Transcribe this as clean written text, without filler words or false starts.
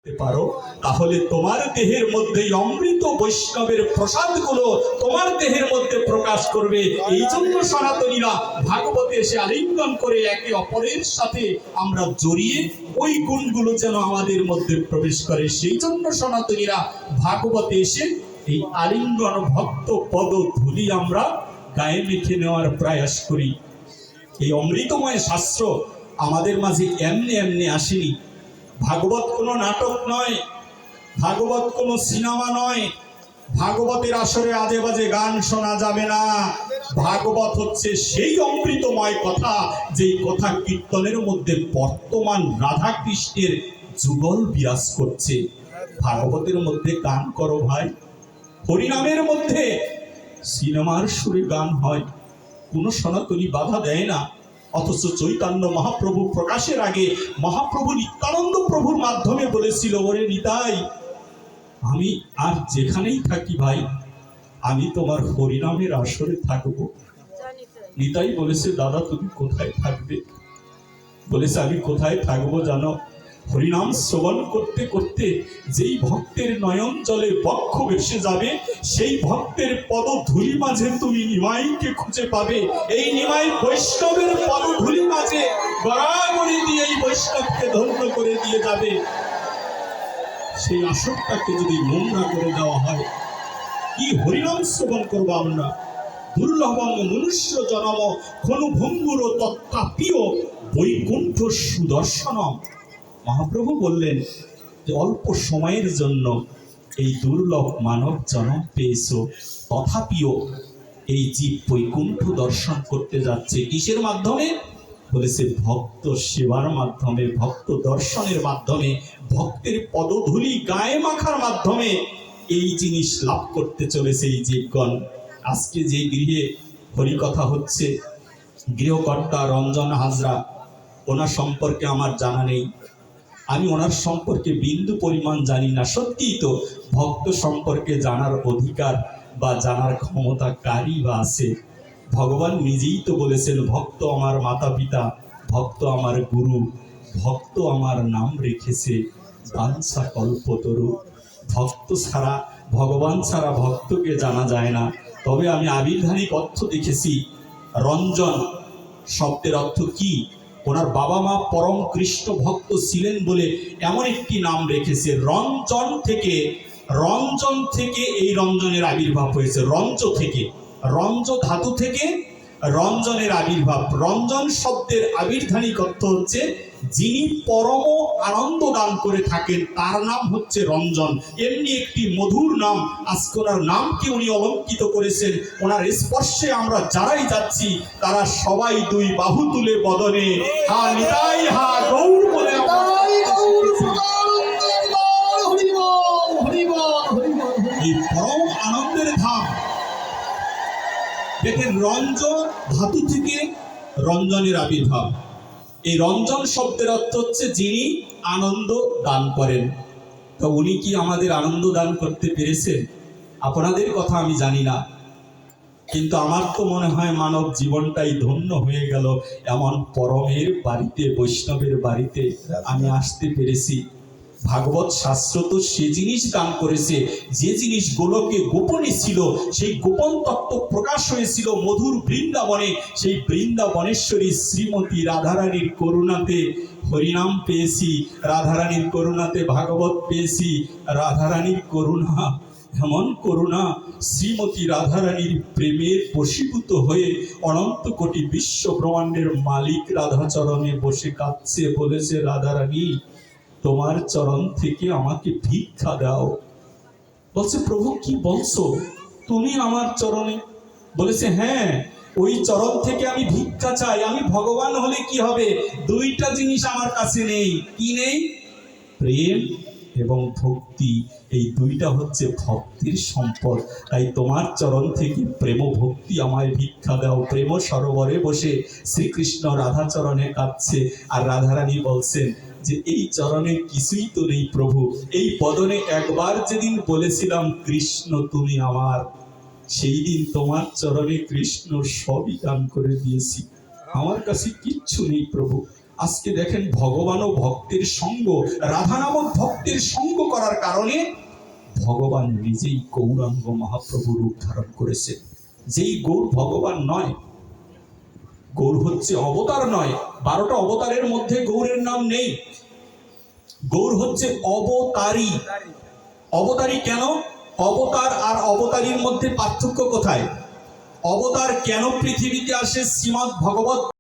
পারো, তাহলে তোমার দেহের মধ্যে অমৃত বৈষ্ণবের প্রসাদগুলো তোমার দেহের মধ্যে প্রকাশ করবে। এই জন্য সনাতনীরা ভাগবতে এসে আলিঙ্গন করে একে অপরের সাথে আমরা জড়িয়ে ওই গুণগুলো যেন আমাদের মধ্যে প্রবেশ করে। সেই জন্য সনাতনীরা ভাগবতে এসে এই আলিঙ্গন ভক্ত পদ ধুলি আমরা গায়ে মেখে নেওয়ার প্রয়াস করি। এই অমৃতময় শাস্ত্র আমাদের মাঝে এমনি এমনি আসেনি। ভাগবত কোনো নাটক নয়, ভাগবত কোনো সিনেমা নয়, ভাগবতের আসরে আজে বাজে গান শোনা যাবে না। ভাগবত হচ্ছে সেই অমৃতময় কথা, যেই কথা কীর্তনের মধ্যে বর্তমান রাধা কৃষ্ণের যুগল বিরাজ করছে। ভাগবতের মধ্যে গান করো ভাই, হরিনামের মধ্যে সিনেমার সুরে গান হয়, কোনো সনাতনী বাধা দেয় না। অথচ চৈতন্য মহাপ্রভু প্রকাশের আগে মহাপ্রভু নিত্যানন্দ প্রভুর মাধ্যমে বলেছিল, ওরে নিতাই, আমি আর যেখানেই থাকি ভাই, আমি তোমার হরিনামের আসরে থাকব। নিতাই বলেছে, দাদা তুমি কোথায় থাকবে? বলেছে, আমি কোথায় থাকবো জানো? হরিনাম শ্রবণ করতে করতে যেই ভক্তের নয়ন জলে বক্ষ ভেসে যাবে, সেই ভক্তের পদধূলি মাঝে তুমি নিমাইকে খুঁজে পাবে। এই নিমাই বৈষ্ণবের পদধূলি মাঝে গড়াগড়ি দিয়ে এই বৈষ্ণবকে ধন্য করে দিয়ে যাবে। সেই আসরটাকে যদি নোংরা করে দেওয়া হয়, কি হরিনাম শ্রবণ করবো আমরা? দুর্লভং মনুষ্য জনম খনু ভঙ্গুর তত্ত্বাপীয় বৈকুণ্ঠ সুদর্শনম। মহাপ্রভু বললেন যে অল্প সময়ের জন্য এই দুর্লভ মানব জন্ম পেয়েছো, তথাপিও এই জীব বৈকুণ্ঠ দর্শন করতে যাচ্ছে। কিসের মাধ্যমে? বলেছে ভক্ত সেবার মাধ্যমে, ভক্ত দর্শনের মাধ্যমে, ভক্তের পদধূলি গায়ে মাখার মাধ্যমে এই জিনিস লাভ করতে চলেছে এই জীবগণ। আজকে যে গৃহে হরিকথা হচ্ছে, গৃহকর্তা রঞ্জন হাজরা, ওনার সম্পর্কে আমার জানা নেই, আমি ওনার সম্পর্কে বিন্দু পরিমাণ জানি না। সত্যিই তো ভক্ত সম্পর্কে জানার অধিকার বা জানার ক্ষমতা কারই বা আছে? ভগবান নিজেই তো বলেছেন, ভক্ত আমার মাতা পিতা, ভক্ত আমার গুরু, ভক্ত আমার নাম রেখেছে বাঞ্ছা কল্পতরু। ভক্ত ছাড়া, ভগবান ছাড়া ভক্তকে জানা যায় না। তবে আমি আবির্ধানিক অর্থ দেখেছি। রঞ্জন শব্দের অর্থ কি? ওনার বাবা মা পরম কৃষ্ণ ভক্ত ছিলেন বলে এমন একটি নাম রেখেছে। রঞ্জন থেকে এই রঞ্জনের আবির্ভাব হয়েছে। রঞ্জ থেকে, রঞ্জ ধাতু থেকে রঞ্জনের আবির্ভাব। রঞ্জন শব্দের আবির্ধানিক অর্থ হচ্ছে যিনি পরম আনন্দ দান করে থাকেন, তার নাম হচ্ছে রঞ্জন। এমনি একটি মধুর নাম। আজকে ওনার নামকে উনি অলঙ্কিত করেছেন। ওনার স্পর্শে আমরা যারাই যাচ্ছি, তারা সবাই দুই বাহু তুলে বদনে হা নিতাই হা গৌর বলে এই পরম আনন্দের ধাম। দেখেন, রঞ্জন ধাতু থেকে রঞ্জনের আবির্ভাব। এই রঞ্জন শব্দের অর্থ হচ্ছে যিনি আনন্দ দান করেন। তো উনি কি আমাদের আনন্দ দান করতে পেরেছেন? আপনাদের কথা আমি জানি না, কিন্তু আমার তো মনে হয় মানব জীবনটাই ধন্য হয়ে গেল এমন পরমের বাড়িতে, বৈষ্ণবের বাড়িতে আমি আসতে পেরেছি। ভাগবত শাস্ত্র তো সে জিনিস দান করেছে যে জিনিস গোলকে গোপনে ছিল। সেই গোপন তত্ত্ব প্রকাশ হয়েছিল মধুর বৃন্দাবনে। সেই বৃন্দাবনেশ্বরী শ্রীমতী রাধারানীর করুণাতে হরিনাম পেয়েছি, রাধারানীর করুণাতে ভাগবত পেয়েছি। রাধারানীর করুণা, এমন করুণা, শ্রীমতী রাধারানীর প্রেমের বশীভূত হয়ে অনন্ত কোটি বিশ্ব ব্রহ্মাণ্ডের মালিক রাধাচরণে বসে কাঁদছে, বলেছে, রাধারানী তোমার চরণ থেকে আমাকে ভিক্ষা দাও। বলছে, প্রভু কি বলছো? তুমি আমার চরণে? বলেছে, হ্যাঁ, ওই চরণ থেকে আমি ভিক্ষা চাই। আমি ভগবান হলে কি হবে? দুইটা জিনিস আমার কাছে নেই। কি নেই? প্রেম এবং ভক্তি। এই দুইটা হচ্ছে ভক্তির সম্পদ। তাই তোমার চরণ থেকে প্রেম ভক্তি আমায় ভিক্ষা দাও। প্রেম সরোবরে বসে শ্রীকৃষ্ণ রাধা চরণে কাঁদছে, আর রাধারানী বলছেন যে এই চরণে কিছুই তো নেই প্রভু। এই বদনে একবার যেদিন বলেছিলাম কৃষ্ণ তুমি আমার, সেই দিন তোমার চরণে কৃষ্ণ সবই দান করে দিয়েছি। আমার কাছে কিচ্ছু নেই প্রভু। আজকে দেখেন ভগবান ও ভক্তের সঙ্গ, রাধা নামক ভক্তের সঙ্গ করার কারণে ভগবান নিজেই গৌরাঙ্গ মহাপ্রভুর রূপ ধারণ করেছেন। যেই গৌর ভগবান নয়, গৌর হচ্ছে অবতার নয়, 12টা অবতারের মধ্যে গৌরের নাম নেই। গৌর হচ্ছে অবতারী। অবতারী কেন? অবতার আর অবতারীর মধ্যে পার্থক্য কোথায়? অবতার কেন পৃথিবীতে আসে? শ্রীমদ্ ভগবত